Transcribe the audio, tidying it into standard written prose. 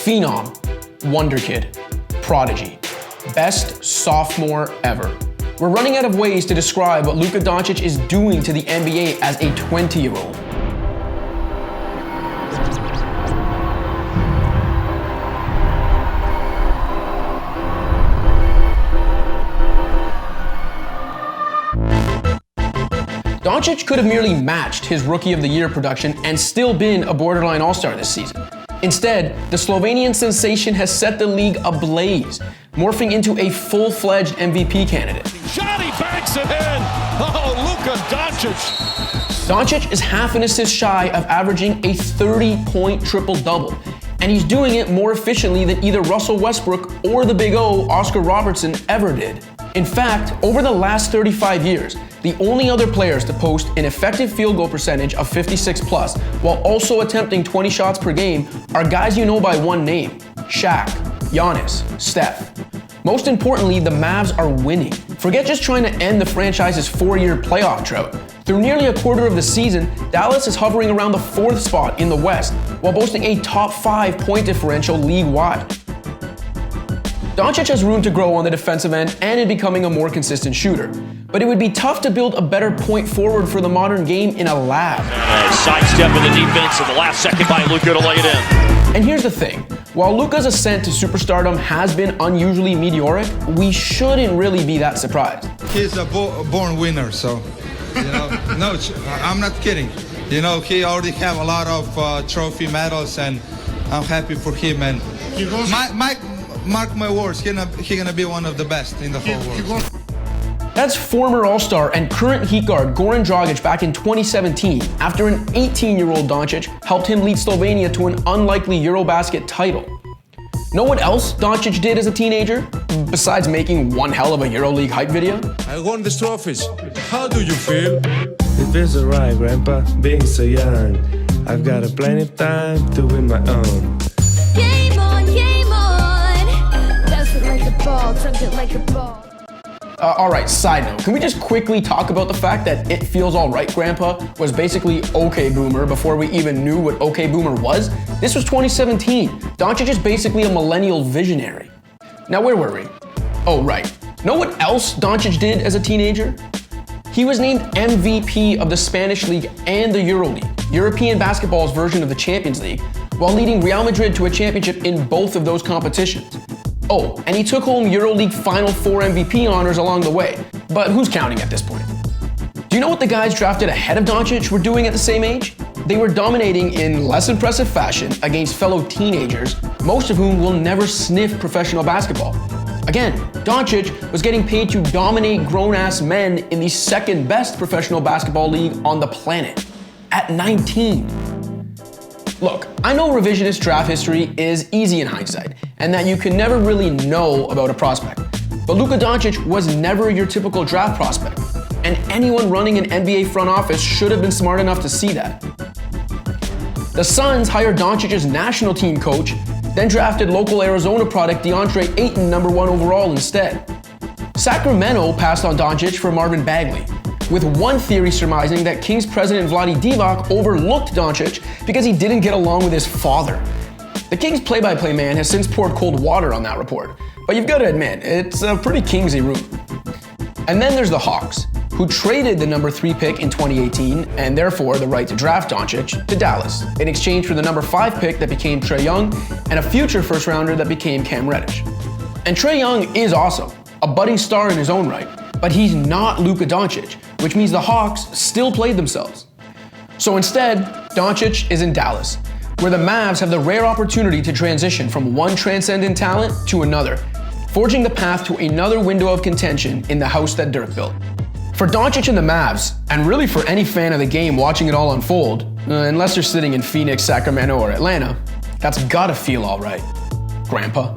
Phenom, wonder kid, prodigy, best sophomore ever. We're running out of ways to describe what Luka Doncic is doing to the NBA as a 20-year-old. Doncic could have merely matched his Rookie of the Year production and still been a borderline all-star this season. Instead, the Slovenian sensation has set the league ablaze, morphing into a full-fledged MVP candidate. Shot, he banks it in! Oh, Luka Doncic! Doncic is half an assist shy of averaging a 30-point triple-double, and he's doing it more efficiently than either Russell Westbrook or the Big O, Oscar Robertson, ever did. In fact, over the last 35 years, the only other players to post an effective field goal percentage of 56 plus while also attempting 20 shots per game are guys you know by one name: Shaq, Giannis, Steph. Most importantly, the Mavs are winning. Forget just trying to end the franchise's 4-year playoff drought. Through nearly a quarter of the season, Dallas is hovering around the 4th spot in the West while boasting a top 5 point differential league-wide. Doncic has room to grow on the defensive end and in becoming a more consistent shooter, but it would be tough to build a better point forward for the modern game in a lab. Sidestep in the defense in the last second by Luka to lay it in. And here's the thing, while Luka's ascent to superstardom has been unusually meteoric, we shouldn't really be that surprised. He's a born winner, so, no, I'm not kidding. He already have a lot of trophy medals, and I'm happy for him. And mark my words, he's gonna be one of the best in the whole world. That's former All-Star and current Heat guard Goran Dragic back in 2017 after an 18-year-old Doncic helped him lead Slovenia to an unlikely Eurobasket title. Know what else Doncic did as a teenager, besides making one hell of a Euroleague hype video? I won these trophies. How do you feel? It feels alright, Grandpa, being so young. I've got a plenty of time to win my own. Game on, bounce it like a ball, touch it like a ball. Alright, side note, can we just quickly talk about the fact that It Feels Alright Grandpa was basically OK Boomer before we even knew what OK Boomer was? This was 2017. Doncic is basically a millennial visionary. Now where were we? Oh right. Know what else Doncic did as a teenager? He was named MVP of the Spanish League and the Euroleague, European basketball's version of the Champions League, while leading Real Madrid to a championship in both of those competitions. Oh, and he took home EuroLeague Final Four MVP honors along the way. But who's counting at this point? Do you know what the guys drafted ahead of Doncic were doing at the same age? They were dominating in less impressive fashion against fellow teenagers, most of whom will never sniff professional basketball. Again, Doncic was getting paid to dominate grown-ass men in the second best professional basketball league on the planet, at 19. Look, I know revisionist draft history is easy in hindsight, and that you can never really know about a prospect. But Luka Doncic was never your typical draft prospect, and anyone running an NBA front office should have been smart enough to see that. The Suns hired Doncic's national team coach, then drafted local Arizona product DeAndre Ayton #1 overall instead. Sacramento passed on Doncic for Marvin Bagley, with one theory surmising that Kings president Vlade Divac overlooked Doncic because he didn't get along with his father. The Kings play-by-play man has since poured cold water on that report, but you've got to admit, it's a pretty Kingsy route. And then there's the Hawks, who traded the #3 pick in 2018, and therefore the right to draft Doncic, to Dallas, in exchange for the #5 pick that became Trae Young, and a future first-rounder that became Cam Reddish. And Trae Young is awesome, a budding star in his own right, but he's not Luka Doncic, which means the Hawks still played themselves. So instead, Doncic is in Dallas, where the Mavs have the rare opportunity to transition from one transcendent talent to another, forging the path to another window of contention in the house that Dirk built. For Doncic and the Mavs, and really for any fan of the game watching it all unfold, unless you're sitting in Phoenix, Sacramento, or Atlanta, that's gotta feel all right, Grandpa.